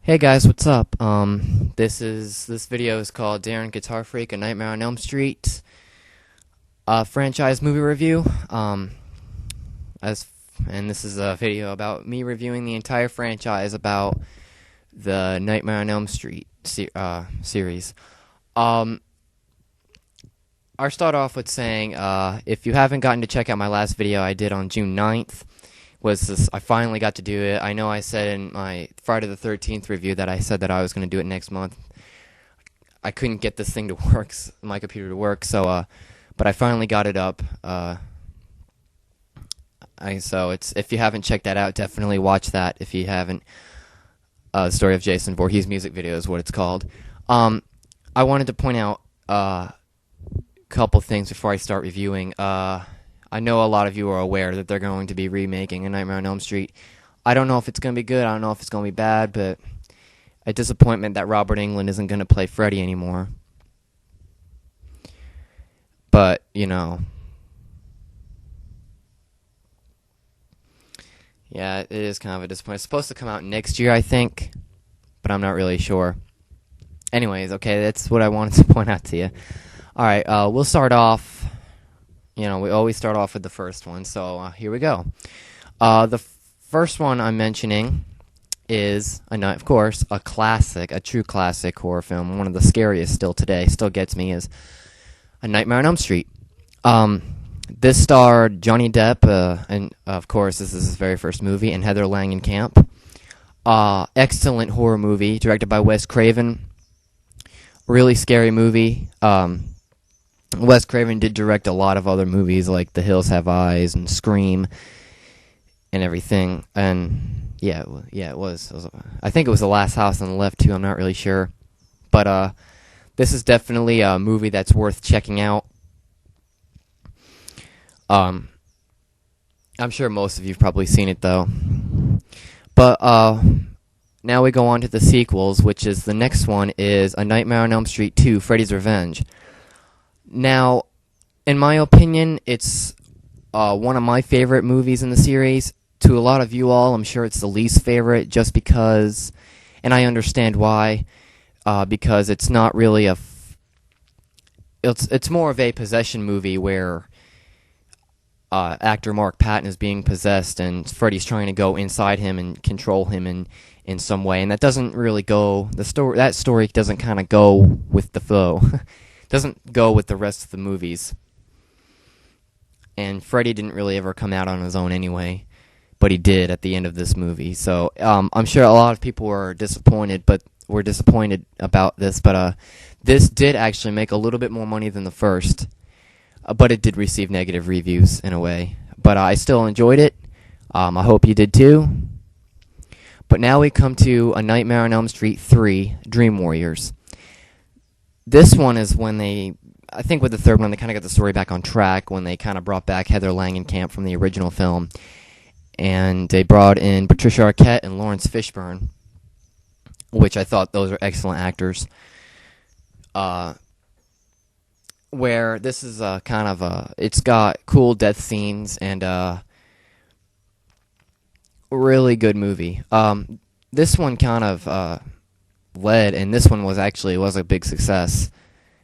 Hey guys, what's up? This video is called Darren Guitar Freak: A Nightmare on Elm Street, franchise movie review. As and this is a video about me reviewing the entire franchise about the Nightmare on Elm Street series. I'll start off with saying, if you haven't gotten to check out my last video I did on June 9th, I finally got to do it. I know I said in my Friday the 13th review that I said that I was going to do it next month. I couldn't get this thing to work, my computer to work, so, but I finally got it up. If you haven't checked that out, definitely watch that if you haven't. The Story of Jason Voorhees music video is what it's called. I wanted to point out a couple things before I start reviewing. I know a lot of you are aware that they're going to be remaking A Nightmare on Elm Street. I don't know if it's going to be good. I don't know if it's going to be bad, but a disappointment that Robert Englund isn't going to play Freddy anymore. But, you know. Yeah, it is kind of a disappointment. It's supposed to come out next year, I think, but I'm not really sure. Anyways, okay, that's what I wanted to point out to you. Alright, we'll start off. You know, we always start off with the first one, so here we go. The first one I'm mentioning is, of course, a classic, a true classic horror film. One of the scariest still today, still gets me, is A Nightmare on Elm Street. This starred Johnny Depp, and of course, this is his very first movie, and Heather Langenkamp. Excellent horror movie, directed by Wes Craven. Really scary movie. Wes Craven did direct a lot of other movies like The Hills Have Eyes and Scream and everything. And yeah, it was. I think it was The Last House on the Left too. I'm not really sure, but this is definitely a movie that's worth checking out. I'm sure most of you've probably seen it though. But now we go on to the sequels, which is the next one is A Nightmare on Elm Street 2: Freddy's Revenge. Now, in my opinion, it's one of my favorite movies in the series. To a lot of you all, I'm sure it's the least favorite, just because, and I understand why, because it's not really it's more of a possession movie where actor Mark Patton is being possessed and Freddy's trying to go inside him and control him in some way, and that doesn't really go, that story doesn't kind of go with the flow. Doesn't go with the rest of the movies. And Freddy didn't really ever come out on his own anyway, but he did at the end of this movie. So I'm sure a lot of people were disappointed about this, but this did actually make a little bit more money than the first, but it did receive negative reviews in a way. But I still enjoyed it. I hope you did too. But now we come to A Nightmare on Elm Street 3: Dream Warriors. This one is when I think with the third one, they kind of got the story back on track when they kind of brought back Heather Langenkamp from the original film. And they brought in Patricia Arquette and Lawrence Fishburne, which I thought those are excellent actors. Where this is it's got cool death scenes and really good movie. This one kind of led, and this one was a big success.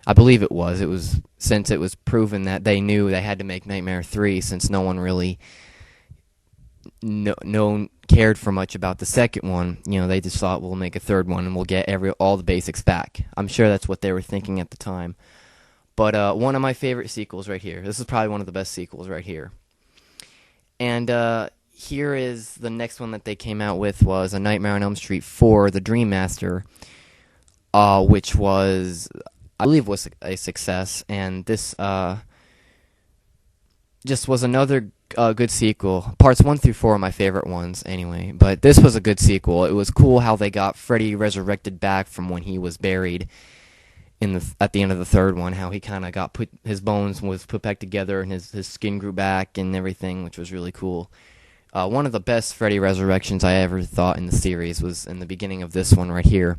I believe it was since it was proven that they knew they had to make Nightmare 3, since no one really cared for much about the second one. You know, they just thought, we'll make a third one and we'll get all the basics back. I'm sure that's what they were thinking at the time. But one of my favorite sequels right here. This is probably one of the best sequels right here. And here is the next one that they came out with, was A Nightmare on Elm Street 4: The Dream Master, which was, I believe, was a success. And this just was another good sequel. Parts 1 through 4 are my favorite ones anyway, but this was a good sequel. It was cool how they got Freddy resurrected back from when he was buried at the end of the third one, how he kind of got his bones was put back together and his skin grew back and everything, which was really cool. One of the best Freddy resurrections I ever thought in the series was in the beginning of this one right here.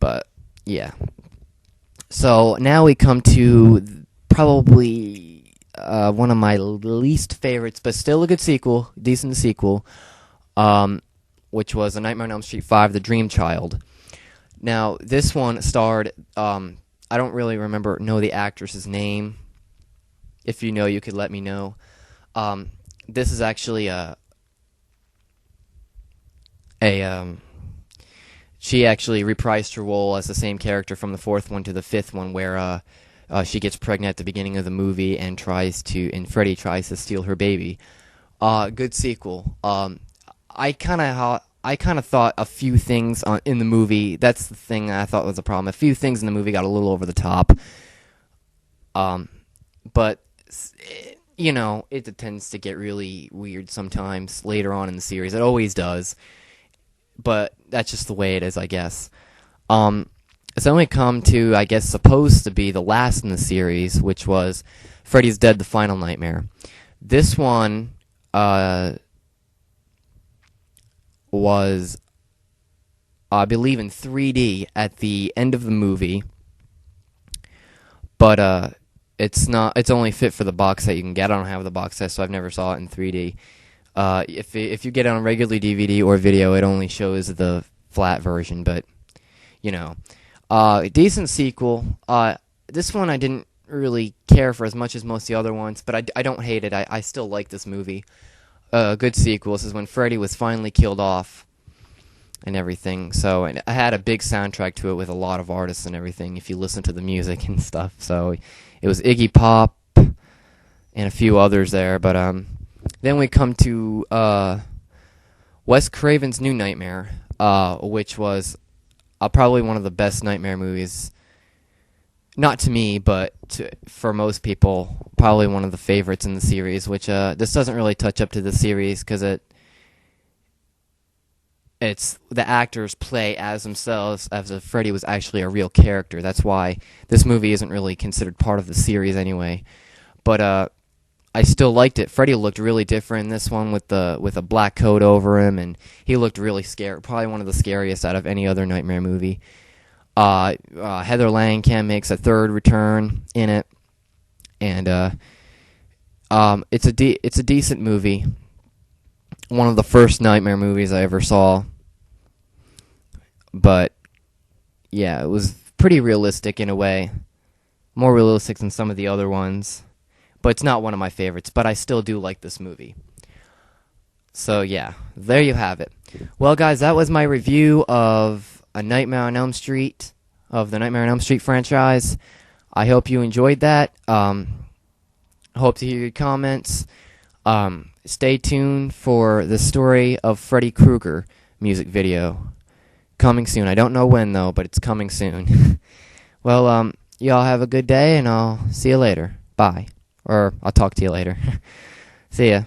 But, yeah. So, now we come to probably one of my least favorites, but still a good sequel, decent sequel, which was A Nightmare on Elm Street 5, The Dream Child. Now, this one starred, I don't really know the actress's name. If you know, you could let me know. This is actually she actually reprised her role as the same character from the fourth one to the fifth one, where she gets pregnant at the beginning of the movie and Freddy tries to steal her baby. Good sequel. I kind of thought a few things in the movie. That's the thing I thought was a problem. A few things in the movie got a little over the top. But you know, it tends to get really weird sometimes later on in the series. It always does. But that's just the way it is, I guess. So then we come to, I guess, supposed to be the last in the series, which was Freddy's Dead: The Final Nightmare. This one was, I believe, in 3D at the end of the movie, but it's only fit for the box set you can get. I don't have the box set, so I've never saw it in 3D. If you get it on regular DVD or video, it only shows the flat version, but, you know. Decent sequel. This one I didn't really care for as much as most of the other ones, but I don't hate it. I still like this movie. Good sequel. This is when Freddy was finally killed off and everything. So, and I had a big soundtrack to it with a lot of artists and everything, if you listen to the music and stuff. So, it was Iggy Pop and a few others there, but, then we come to Wes Craven's New Nightmare, which was probably one of the best Nightmare movies. Not to me, but for most people, probably one of the favorites in the series, which this doesn't really touch up to the series because it's the actors play as themselves as if Freddy was actually a real character. That's why this movie isn't really considered part of the series anyway. But I still liked it. Freddy looked really different in this one with a black coat over him, and he looked really scary. Probably one of the scariest out of any other Nightmare movie. Heather Langenkamp makes a third return in it, and it's a decent movie. One of the first Nightmare movies I ever saw. But yeah, it was pretty realistic in a way. More realistic than some of the other ones. But it's not one of my favorites, but I still do like this movie. So yeah, there you have it. Well, guys, that was my review of A Nightmare on Elm Street, of the Nightmare on Elm Street franchise. I hope you enjoyed that. Hope to hear your comments. Stay tuned for the Story of Freddy Krueger music video. Coming soon. I don't know when, though, but it's coming soon. Well, y'all have a good day, and I'll see you later. Bye. Or I'll talk to you later. See ya.